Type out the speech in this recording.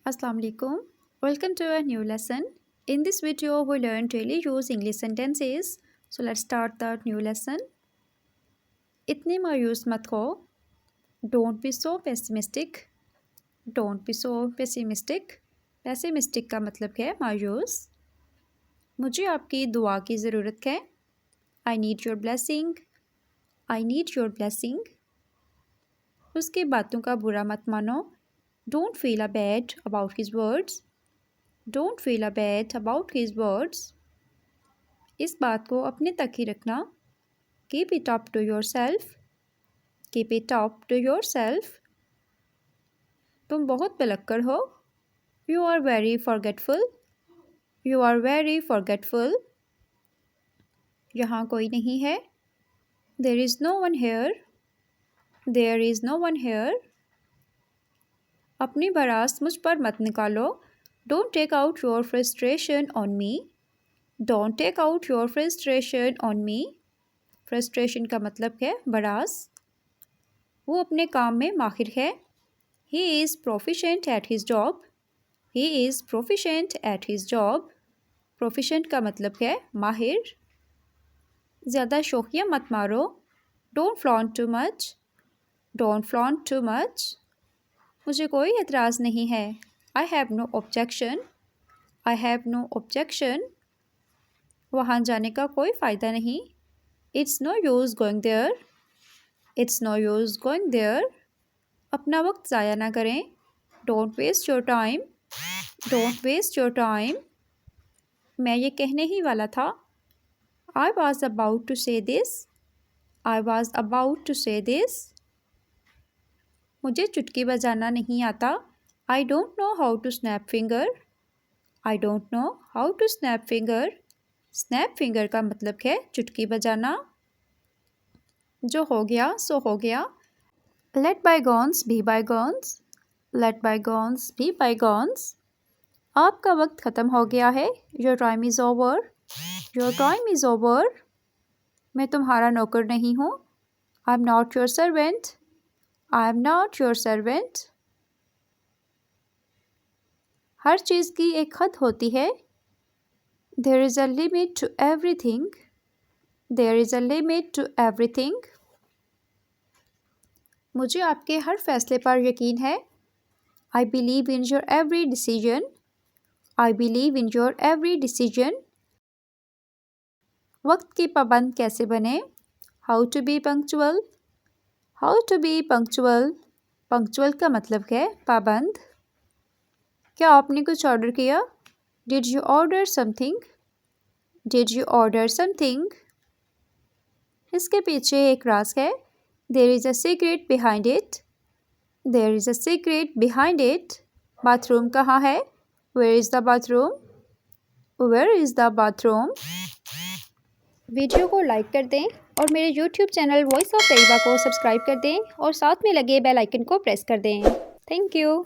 Assalamu alaikum. Welcome to a new lesson. In this video, we learn daily use English sentences. So let's start the new lesson. इतने मायूस मत हो. Don't be so pessimistic. Don't be so pessimistic. Pessimistic का मतलब है मायूस. मुझे आपकी दुआ की ज़रूरत है. I need your blessing. I need your blessing. उसकी बातों का बुरा मत मानो. Don't feel bad about his words. Don't feel bad about his words. इस बात को अपने तक ही रखना. Keep it up to yourself. Keep it up to yourself. तुम बहुत पिलक्कड़ हो. You are very forgetful. You are very forgetful. यहाँ कोई नहीं है. There is no one here. There is no one here. अपनी भड़ास मुझ पर मत निकालो. Don't take out your frustration on me. Don't take out your frustration on me. Frustration का मतलब है भड़ास. वो अपने काम में माहिर है. He is proficient at his job. He is proficient at his job. Proficient का मतलब है माहिर. ज़्यादा शौकिया मत मारो. Don't flaunt too much. Don't flaunt too much. मुझे कोई एतराज़ नहीं है. I have no objection. I have no objection. वहाँ जाने का कोई फ़ायदा नहीं. It's no use going there. It's no use going there. अपना वक्त ज़ाया ना करें. Don't waste your time. Don't waste your time. मैं ये कहने ही वाला था. I was about to say this. I was about to say this. मुझे चुटकी बजाना नहीं आता. I don't know how to snap finger. I don't know how to snap finger. Snap finger का मतलब है चुटकी बजाना. जो हो गया सो हो गया. Let bygones be bygones. Let bygones be bygones. आपका वक्त ख़त्म हो गया है. Your time is over. Your time is over. मैं तुम्हारा नौकर नहीं हूँ. I'm not your servant. I'm not your servant. हर चीज़ की एक हद होती है. There is a limit to everything. There is a limit to everything. मुझे आपके हर फैसले पर यकीन है. I believe in your every decision. I believe in your every decision. वक्त की पाबंद कैसे बने? How to be punctual. How to be punctual. Punctual का मतलब है पाबंद. क्या आपने कुछ ऑर्डर किया? Did you order something? Did you order something? इसके पीछे एक राज है. There is a secret behind it. There is a secret behind it. Bathroom कहाँ है? Where is the bathroom? Where is the bathroom? Video को like कर दें और मेरे YouTube channel voice of Taiyaba को सब्सक्राइब कर दें और साथ में लगे बेल आइकन को प्रेस कर दें. Thank you.